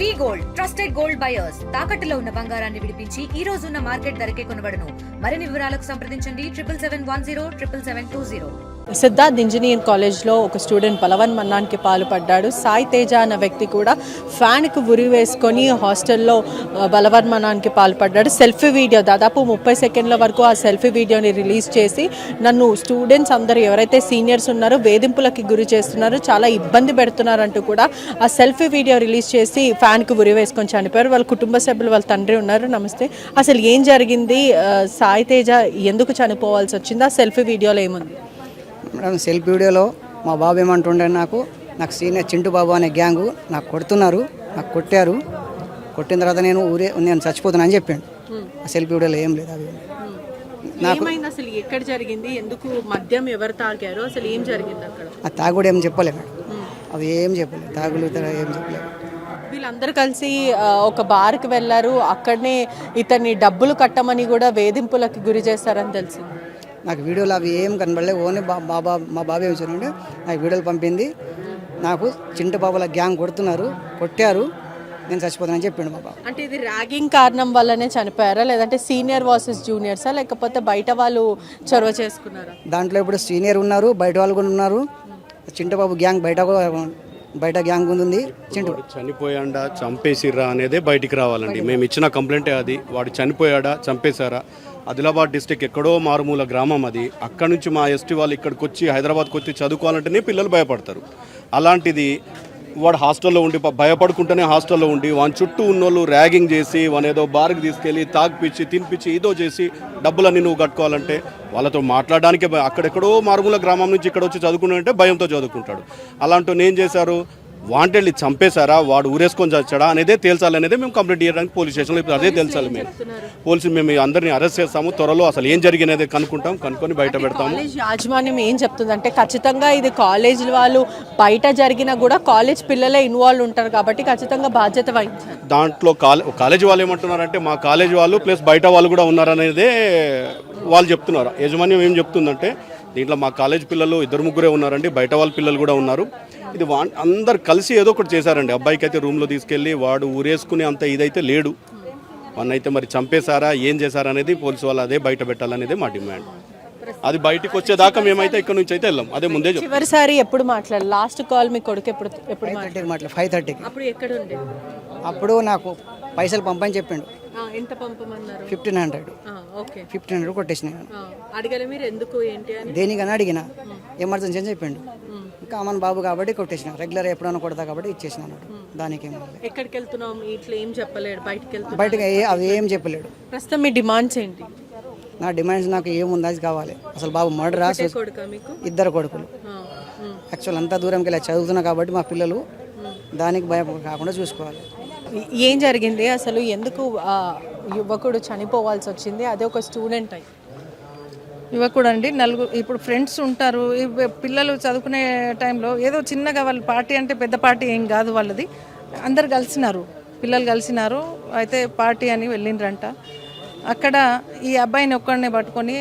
వి gold trusted gold buyers తాకట్టులో ఉన్న బంగారాన్ని విడిపించి ఈ రోజు ఉన్న మార్కెట్ ధరకే కొనబడును. మరిన్ని వివరాలకు సంప్రదించండి 77107720. సిద్ధార్థ్ ఇంజనీరింగ్ కాలేజ్లో ఒక స్టూడెంట్ బలవన్మరణానికి పాల్పడ్డాడు. సాయి తేజ అన్న వ్యక్తి కూడా ఫ్యాన్కు ఉరి వేసుకొని హాస్టల్లో బలవన్మరణానికి పాల్పడ్డాడు. సెల్ఫీ వీడియో దాదాపు 30 సెకండ్ల వరకు ఆ సెల్ఫీ వీడియోని రిలీజ్ చేసి నన్ను స్టూడెంట్స్ అందరూ ఎవరైతే సీనియర్స్ ఉన్నారో వేధింపులకి గురి చేస్తున్నారు, చాలా ఇబ్బంది పెడుతున్నారంటూ కూడా ఆ సెల్ఫీ వీడియో రిలీజ్ చేసి ఫ్యాన్కు ఉరి వేసుకొని చనిపోయారు. వాళ్ళ కుటుంబ సభ్యులు వాళ్ళ తండ్రి ఉన్నారు. నమస్తే, అసలు ఏం జరిగింది? సాయి తేజ ఎందుకు చనిపోవాల్సి వచ్చింది? ఆ సెల్ఫీ వీడియోలో ఏముంది? మేడం, సెల్ఫీ వీడియోలో మా బాబు ఏమంటుండే, నాకు సీనియర్ చింటూ బాబు అనే గ్యాంగు నాకు కొడుతున్నారు, నాకు కొట్టారు, కొట్టిన తర్వాత నేను చచ్చిపోతున్నా అని చెప్పాను. ఆ సెల్ఫీ వీడియోలో ఏం లేదు. అవి నాకు అసలు ఎక్కడ జరిగింది, ఎందుకు మద్యం ఎవరు తాగారు, అసలు ఏం జరిగింది అక్కడ? ఆ తాగుడు ఏం చెప్పలేదు మేడం, అవి ఏం చెప్పలేదు, తాగులు ఏం చెప్పలేదు. వీళ్ళందరూ కలిసి ఒక బార్కి వెళ్ళారు, అక్కడనే ఇతన్ని డబ్బులు కట్టమని కూడా వేధింపులకు గురి చేస్తారని తెలిసింది. నాకు వీడియోలు అవి ఏం కనబడలేదు. ఓన్లీ మా బాబు ఏం చూడండి, నాకు వీడియోలు పంపింది. నాకు చింటు బాబుల గ్యాంగ్ కొట్టారు, నేను చచ్చిపోతానని చెప్పిండు మా బాబు. అంటే ఇది ర్యాగింగ్ కారణం వల్లనే చనిపోయారా, లేదంటే సీనియర్ వర్సెస్ జూనియర్సా, లేకపోతే బయట వాళ్ళు చొరవ చేసుకున్నారా? దాంట్లో ఇప్పుడు సీనియర్ ఉన్నారు, బయట వాళ్ళు కూడా ఉన్నారు. చింటు బాబు గ్యాంగ్ బయట గ్యాంగ్ ఉంది. చింటు చనిపోయాడా చంపేసిర్రా అనేదే బయటికి రావాలండి. మేము ఇచ్చిన కంప్లైంటే అది. వాడు చనిపోయాడా చంపేశారా? ఆదిలాబాద్ డిస్టిక్ ఎక్కడో మారుమూల గ్రామం అది. అక్కడ నుంచి మా ఎస్టీ వాళ్ళు ఇక్కడికి వచ్చి హైదరాబాద్కి వచ్చి చదువుకోవాలంటేనే పిల్లలు భయపడతారు. అలాంటిది వాడు హాస్టల్లో ఉండి భయపడుకుంటూనే హాస్టల్లో ఉండి వాని చుట్టూ ఉన్నోళ్ళు ర్యాగింగ్ చేసి వాని ఏదో బార్కి తీసుకెళ్ళి తాగిపిచ్చి తినిపించి ఇదో చేసి డబ్బులన్నీ నువ్వు కట్టుకోవాలంటే వాళ్ళతో మాట్లాడడానికి అక్కడెక్కడో మారుమూల గ్రామం నుంచి ఇక్కడ వచ్చి చదువుకున్నాడంటే భయంతో చదువుకుంటాడు. అలాంటి ఏం చేశారు, వాంటెళ్ళి చంపేశారా, వాడు ఊరేసుకొని చచ్చాడా అనేదే తేల్చాలనేదే మేము కంప్లైంట్ చేయడానికి పోలీస్ స్టేషన్లో ఇప్పుడు అదే తేల్చాలి. మేము అందరినీ అరెస్ట్ చేస్తాము. త్వరలో అసలు ఏం జరిగినది కనుక్కొని బయట పెడతాము. యాజమాన్యం ఏం చెప్తుందంటే ఖచ్చితంగా ఇది కాలేజ్ వాళ్ళు బయట జరిగినా కూడా కాలేజ్ పిల్లలే ఇన్వాల్వ్ ఉంటారు కాబట్టి ఖచ్చితంగా బాధ్యత వహించారు. దాంట్లో కాలేజీ వాళ్ళు ఏమంటున్నారంటే మా కాలేజీ వాళ్ళు ప్లస్ బయట వాళ్ళు కూడా ఉన్నారనేదే వాళ్ళు చెప్తున్నారు. యాజమాన్యం ఏం చెప్తుందంటే దీంట్లో మా కాలేజ్ పిల్లలు 2-3 ఉన్నారండి, బయట వాళ్ళ పిల్లలు కూడా ఉన్నారు. ఇది అందరు కలిసి ఏదో ఒకటి చేశారండి. అబ్బాయికి అయితే రూమ్లో తీసుకెళ్ళి వాడు ఊరేసుకునే అంత ఇదైతే లేడు. వాన్నైతే మరి చంపేశారా ఏం చేశారా అనేది పోలీసు వాళ్ళు అదే బయట పెట్టాలనేది మా డిమాండ్. అది బయటకు వచ్చేదాకా మేమైతే ఇక్కడ నుంచి అయితే వెళ్ళాం. అదే ముందే చివరిసారి ఎప్పుడు మాట్లాడారు? లాస్ట్ కాల్ మీ కొడుకు ఎప్పుడు 5:30కి. అప్పుడు ఎక్కడ ఉండే? అప్పుడు నాకు పైసలు పంపని చెప్పిండు. ఎంత పంపమన్నారు? 1500. ఓకే, 1500 కొట్టేసిన. అడిగాలి మీరు ఎందుకు ఏంటి అని? దేనికని అడిగిన, ఎమర్జెన్సీ అని చెప్పిండు. కామన్ బాబు కాబట్టి కొట్టేసిన, రెగ్యులర్ ఎప్పుడైనా కొడతా కాబట్టి ఇచ్చేసిన అన్నాడు. దానికి ఎక్కడికి వెళ్తున్నాం ఇట్లా ఏం చెప్పలేడు, బయటకి అవి ఏం చెప్పలేడు. ప్రస్తుతం మీ డిమాండ్స్ ఏంటి? నా డిమాండ్స్ నాకు ఏముంది అది కావాలి. అసలు బాబు మర్డర్ రాసి 2 కొడుకులు. యాక్చువల్ అంతా దూరంకి వెళ్ళి చదువుతున్నా కాబట్టి మా పిల్లలు దానికి భయం కాకుండా చూసుకోవాలి. ఏం జరిగింది అసలు, ఎందుకు యువకుడు చనిపోవాల్సి వచ్చింది? అదే ఒక స్టూడెంట్ అయి యువకుడు అండి. ఇప్పుడు ఫ్రెండ్స్ ఉంటారు, పిల్లలు చదువుకునే టైంలో ఏదో చిన్నగా వాళ్ళ పార్టీ అంటే పెద్ద పార్టీ ఏం కాదు వాళ్ళది. అందరు కలిసినారు, పిల్లలు కలిసినారు. అయితే పార్టీ అని వెళ్ళిండ్రంట. అక్కడ ఈ అబ్బాయిని ఒక్కడనే పట్టుకొని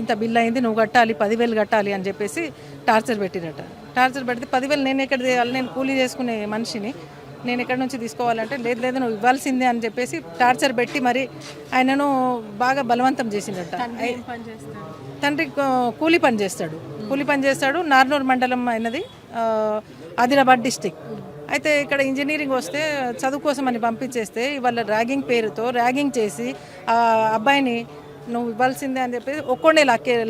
ఇంత బిల్ అయింది, నువ్వు కట్టాలి, 10,000 కట్టాలి అని చెప్పేసి టార్చర్ పెట్టిరట. టార్చర్ పెడితే 10,000 నేను ఎక్కడ చేయాలి, నేను కూలీ చేసుకునే మనిషిని, నేను ఎక్కడి నుంచి తీసుకోవాలంటే లేదు నువ్వు ఇవ్వాల్సిందే అని చెప్పేసి టార్చర్ పెట్టి మరి ఆయనను బాగా బలవంతం చేసిందట. తండ్రి కూలీ పని చేస్తాడు. నార్నూర్ మండలం అయినది, ఆదిలాబాద్ డిస్టిక్. అయితే ఇక్కడ ఇంజనీరింగ్ వస్తే చదువు కోసం అని పంపించేస్తే ఇవాళ ర్యాగింగ్ పేరుతో ర్యాగింగ్ చేసి ఆ అబ్బాయిని నువ్వు ఇవ్వాల్సిందే అని చెప్పేసి ఒక్కొండే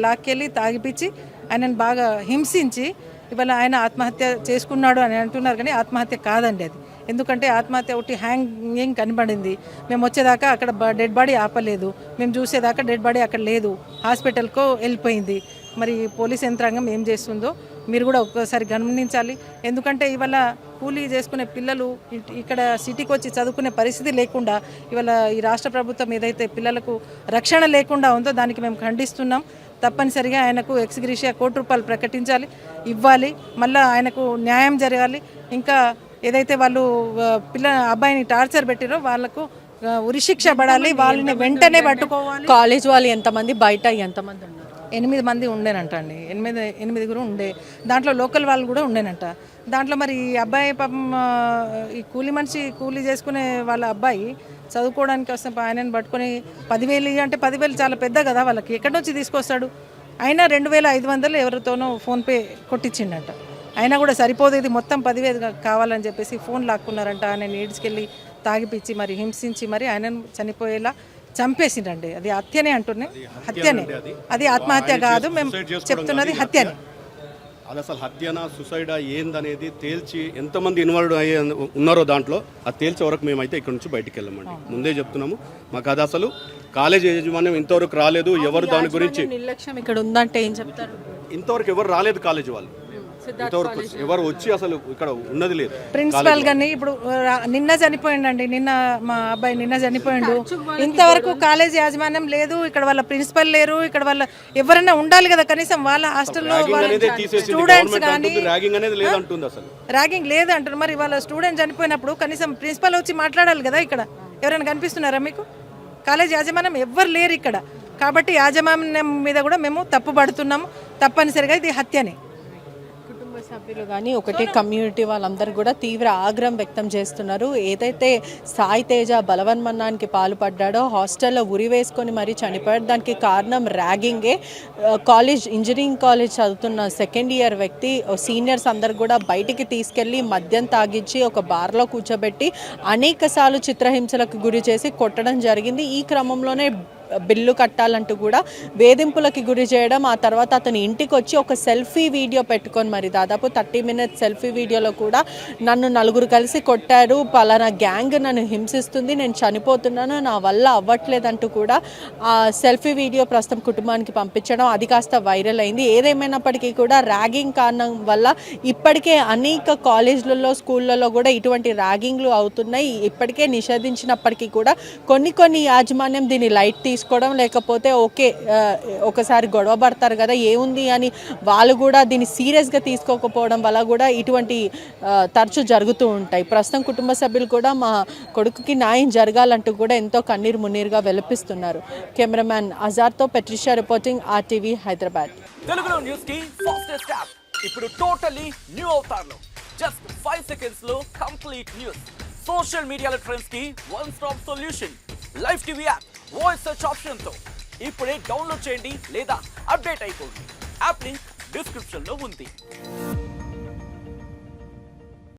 లాక్కెళ్ళి తాగిపించి ఆయనను బాగా హింసించి ఇవాళ ఆయన ఆత్మహత్య చేసుకున్నాడు అని అంటున్నారు. కానీ ఆత్మహత్య కాదండి అది. ఎందుకంటే ఆత్మహత్య ఒకటి హ్యాంగింగ్ కనబడింది. మేము వచ్చేదాకా అక్కడ డెడ్ బాడీ ఆపలేదు, మేము చూసేదాకా డెడ్ బాడీ అక్కడ లేదు, హాస్పిటల్కు వెళ్ళిపోయింది. మరి పోలీస్ యంత్రాంగం ఏం చేస్తుందో మీరు కూడా ఒక్కసారి గమనించాలి. ఎందుకంటే ఇవాళ కూలీ చేసుకునే పిల్లలు ఇక్కడ సిటీకి వచ్చి చదువుకునే పరిస్థితి లేకుండా ఇవాళ ఈ రాష్ట్ర ప్రభుత్వం ఏదైతే పిల్లలకు రక్షణ లేకుండా ఉందో దానికి మేము ఖండిస్తున్నాం. తప్పనిసరిగా ఆయనకు ఎక్స్గ్రేషియా ₹1,00,00,000 ప్రకటించాలి, ఇవ్వాలి. మళ్ళీ ఆయనకు న్యాయం జరగాలి. ఇంకా ఏదైతే వాళ్ళు అబ్బాయిని టార్చర్ పెట్టిరో వాళ్ళకు ఉరిశిక్ష పడాలి, వాళ్ళని వెంటనే పట్టుకోవాలి. కాలేజ్ వాళ్ళు ఎంతమంది, బయట ఎంతమంది ఉన్నారు? 8 మంది ఉండేనంట అండి, ఎనిమిదిగురు ఉండే. దాంట్లో లోకల్ వాళ్ళు కూడా ఉండేనంట. దాంట్లో మరి ఈ అబ్బాయి పాపం ఈ కూలి మనిషి కూలి చేసుకునే వాళ్ళ అబ్బాయి చదువుకోవడానికి వస్తే ఆయనను పట్టుకొని 10,000 అంటే 10,000 చాలా పెద్ద కదా వాళ్ళకి, ఎక్కడి నుంచి తీసుకొస్తాడు? అయినా 2,500 ఎవరితోనో ఫోన్పే కొట్టించిండట. అయినా కూడా సరిపోదు, ఇది మొత్తం 10,000 కావాలని చెప్పేసి ఫోన్ లాక్కున్నారంట. ఆయన ఈడ్చుకెళ్ళి తాగిపిచ్చి మరి హింసించి మరి ఆయనను చనిపోయేలా చంపేసిండండి. అది హత్యనే అంటున్నాయి, హత్యనే. అది ఆత్మహత్య కాదు, మేము చెప్తున్నది హత్యనే. అది అసలు హత్యనా సుసైడా ఏందనేది తేల్చి ఎంతమంది ఇన్వాల్వ్ అయ్యే ఉన్నారో దాంట్లో అది తేల్చే వరకు మేమైతే ఇక్కడ నుంచి బయటికి వెళ్ళామండి. ముందే చెప్తున్నాము, మాకు అది అసలు కాలేజ్ యాజమాన్యం ఇంతవరకు రాలేదు. ఎవరు దాని గురించి నిర్లక్ష్యం ఇక్కడ ఉందంటే ఏం చెప్తారు? ఇంతవరకు ఎవరు రాలేదు కాలేజ్ వాళ్ళు, ఇంతవరకు ఎవరు వచ్చి అసలు ఇక్కడ ఉన్నది లేదు. ప్రిన్సిపాల్ గారిని ఇప్పుడు నిన్న చనిపోయిండండి, నిన్న మా అబ్బాయి నిన్న చనిపోయిండు. ఇంతవరకు కాలేజ్ యాజమాన్యం లేదు, ఇక్కడ వాళ్ళ ప్రిన్సిపల్ లేరు, ఇక్కడ వాళ్ళ ఎవరైనా ఉండాలి కదా కనీసం. వాళ్ళ హాస్టల్లో స్టూడెంట్స్ కానీ ర్యాగింగ్ లేదు అంటారు. మరి వాళ్ళ స్టూడెంట్ చనిపోయినప్పుడు కనీసం ప్రిన్సిపల్ వచ్చి మాట్లాడాలి కదా. ఇక్కడ ఎవరైనా కనిపిస్తున్నారా మీకు? కాలేజ్ యాజమాన్యం ఎవ్వరు లేరు ఇక్కడ. కాబట్టి యాజమాన్యం మీద కూడా మేము తప్పు పడుతున్నాము. తప్పనిసరిగా ఇది హత్యనే. కుటుంబ సభ్యులు కానీ ఒకటే కమ్యూనిటీ వాళ్ళందరూ కూడా తీవ్ర ఆగ్రహం వ్యక్తం చేస్తున్నారు. ఏదైతే సాయి తేజ బలవన్మరణానికి పాల్పడ్డాడో, హాస్టల్లో ఉరి వేసుకొని మరీ చనిపోయాడు, దానికి కారణం ర్యాగింగే. కాలేజ్ ఇంజనీరింగ్ కాలేజ్ చదువుతున్న సెకండ్ ఇయర్ వ్యక్తి సీనియర్స్ అందరు కూడా బయటికి తీసుకెళ్ళి మద్యం తాగించి ఒక బార్లో కూర్చోబెట్టి అనేకసార్లు చిత్రహింసలకు గురి చేసి కొట్టడం జరిగింది. ఈ క్రమంలోనే బిల్లు కట్టాలంటూ కూడా వేధింపులకి గురి చేయడం, ఆ తర్వాత అతని ఇంటికి వచ్చి ఒక సెల్ఫీ వీడియో పెట్టుకొని మరి దాదాపు 30 minutes సెల్ఫీ వీడియోలో కూడా నన్ను 4 కలిసి కొట్టారు, పలానా గ్యాంగ్ నన్ను హింసిస్తుంది, నేను చనిపోతున్నాను, నా వల్ల అవ్వట్లేదంటూ కూడా ఆ సెల్ఫీ వీడియో ప్రస్తుతం కుటుంబానికి పంపించడం అది కాస్త వైరల్ అయింది. ఏదేమైనప్పటికీ కూడా ర్యాగింగ్ కారణం వల్ల ఇప్పటికే అనేక కాలేజీలలో స్కూళ్ళలో కూడా ఇటువంటి ర్యాగింగ్లు అవుతున్నాయి. ఇప్పటికే నిషేధించినప్పటికీ కూడా కొన్ని యాజమాన్యం దీన్ని లైట్ తీసుకోవడం, లేకపోతే ఓకే ఒకసారి గొడవ పడతారు కదా ఏముంది అని వాళ్ళు కూడా దీన్ని సీరియస్గా తీసుకోకపోవడం వల్ల కూడా ఇటువంటి తరచూ జరుగుతూ ఉంటాయి. ప్రస్తుతం కుటుంబ సభ్యులు కూడా మా కొడుకుకి న్యాయం జరగాలంటూ కూడా ఎంతో కన్నీరు మున్నీరుగా వెలిపిస్తున్నారు. కెమెరామ్యాన్ అజార్తో పెట్రిషియా రిపోర్టింగ్ RTV హైదరాబాద్. తెలుగులో న్యూస్ కి ఫాస్టెస్ట్ యాప్ ఇప్పుడు టోటలీ న్యూ అవతార్లో జస్ట్ 5 seconds లో కంప్లీట్ న్యూస్. సోషల్ మీడియాలో ట్రెండ్స్ కి one stop solution. Live TV app voice search option తో ఇప్పుడే డౌన్లోడ్ చేయండి లేదా అప్డేట్ అయిపోండి. యాప్ లింక్ డిస్క్రిప్షన్ లో ఉంది.